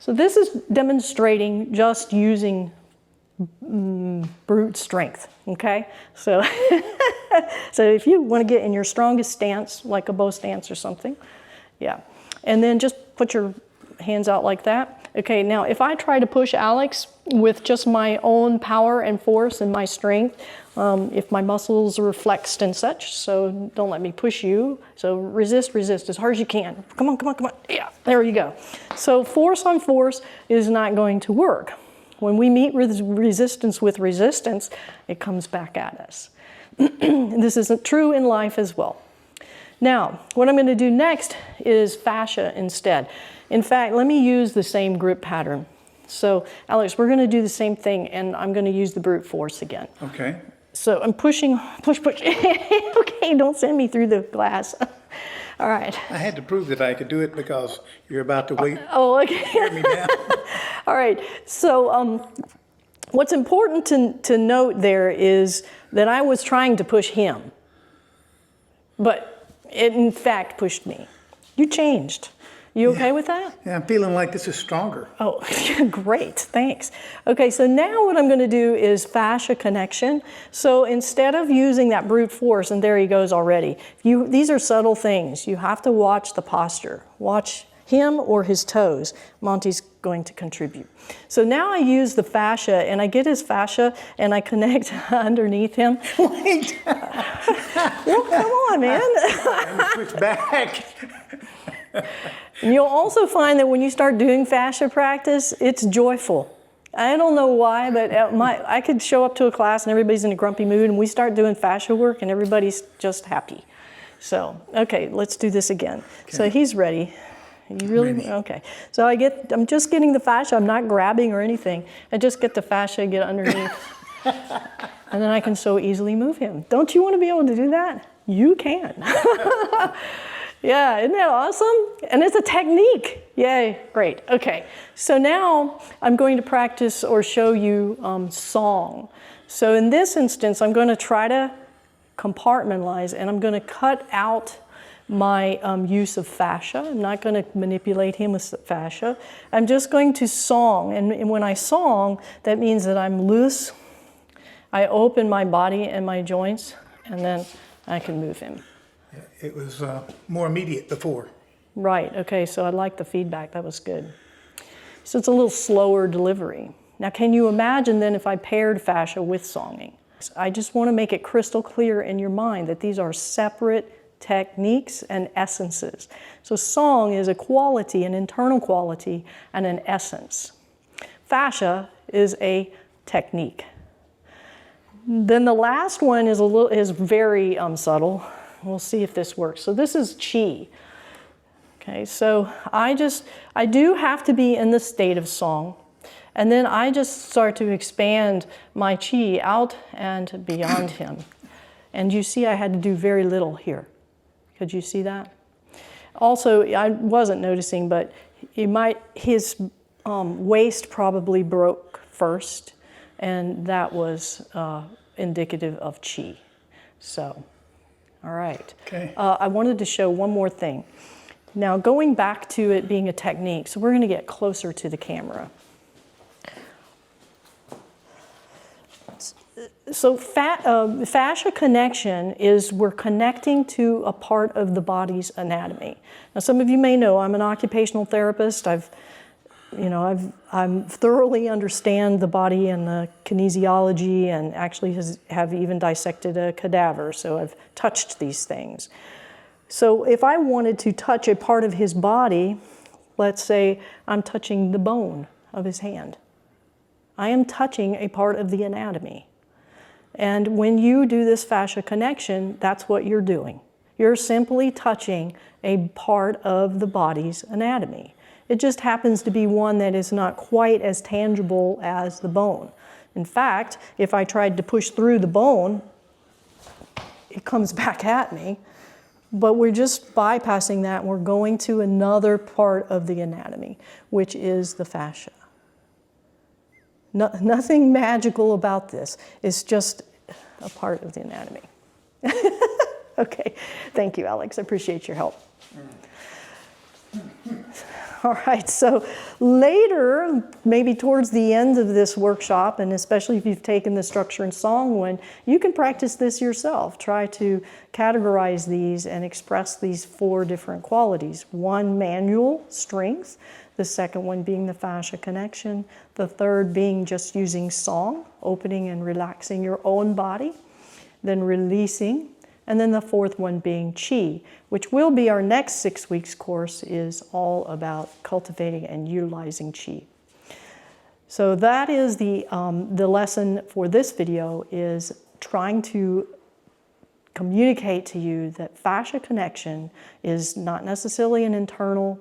So this is demonstrating just using brute strength, okay? So, so if you want to get in your strongest stance, like a bow stance or something, yeah. And then just put your hands out like that. Okay, now if I try to push Alex with just my own power and force and my strength, if my muscles are flexed and such, so don't let me push you. So resist as hard as you can. Come on, come on, come on. Yeah, there you go. So force on force is not going to work. When we meet resistance with resistance, it comes back at us. This isn't true in life as well. Now, what I'm going to do next is fascia instead. In fact, let me use the same grip pattern. So, Alex, we're going to do the same thing, and I'm going to use the brute force again. Okay. So I'm pushing, push. Okay, don't send me through the glass. All right. I had to prove that I could do it because you're about to wait. Oh, okay. Tear me down. All right. So what's important to note there is that I was trying to push him, but it in fact pushed me. You changed. You okay with that? Yeah, I'm feeling like this is stronger. Oh, great, thanks. Okay, so now what I'm going to do is fascia connection. So instead of using that brute force, and there he goes already, these are subtle things. You have to watch the posture. Watch him or his toes. Monty's going to contribute. So now I use the fascia, and I get his fascia, and I connect underneath him. Wait. Well, come on, man. I'm going to switch back. And you'll also find that when you start doing fascia practice, it's joyful. I don't know why, but I could show up to a class and everybody's in a grumpy mood, and we start doing fascia work and everybody's just happy. So, okay, let's do this again. Okay. So he's ready. You really? Ready. Okay. So I'm just getting the fascia. I'm not grabbing or anything. I just get the fascia, get underneath. And then I can so easily move him. Don't you want to be able to do that? You can. Yeah, isn't that awesome? And it's a technique. Yay, great. Okay, so now I'm going to practice or show you song. So in this instance, I'm going to try to compartmentalize, and I'm going to cut out my use of fascia. I'm not going to manipulate him with fascia. I'm just going to song, and when I song, that means that I'm loose. I open my body and my joints, and then I can move him. It was more immediate before. Right, okay, so I like the feedback, that was good. So it's a little slower delivery. Now can you imagine then if I paired fascia with songing? I just want to make it crystal clear in your mind that these are separate techniques and essences. So song is a quality, an internal quality, and an essence. Fascia is a technique. Then the last one is very subtle. We'll see if this works. So this is chi. Okay, so I do have to be in the state of song, and then I just start to expand my chi out and beyond him. And you see I had to do very little here. Could you see that? Also, I wasn't noticing, but his waist probably broke first, and that was indicative of chi. So. All right. Okay. I wanted to show one more thing. Now, going back to it being a technique, so we're going to get closer to the camera. So fascia connection is we're connecting to a part of the body's anatomy. Now, some of you may know I'm an occupational therapist. I thoroughly understand the body and the kinesiology, and actually have even dissected a cadaver, so I've touched these things. So if I wanted to touch a part of his body, let's say I'm touching the bone of his hand. I am touching a part of the anatomy. And when you do this fascia connection, that's what you're doing. You're simply touching a part of the body's anatomy. It just happens to be one that is not quite as tangible as the bone. In fact, if I tried to push through the bone, it comes back at me. But we're just bypassing that, and we're going to another part of the anatomy, which is the fascia. Nothing magical about this. It's just a part of the anatomy. Okay, thank you, Alex. I appreciate your help. All right, so later, maybe towards the end of this workshop, and especially if you've taken the structure and song one, you can practice this yourself. Try to categorize these and express these 4 different qualities. One, manual strength. The second one being the fascia connection. The third being just using song, opening and relaxing your own body. Then releasing. And then the 4th one being chi, which will be our next 6 weeks course, is all about cultivating and utilizing chi. So that is the lesson for this video, is trying to communicate to you that fascia connection is not necessarily an internal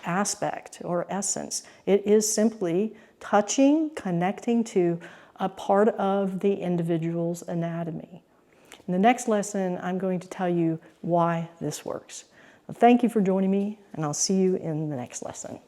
aspect or essence. It is simply touching, connecting to a part of the individual's anatomy. In the next lesson, I'm going to tell you why this works. Well, thank you for joining me, and I'll see you in the next lesson.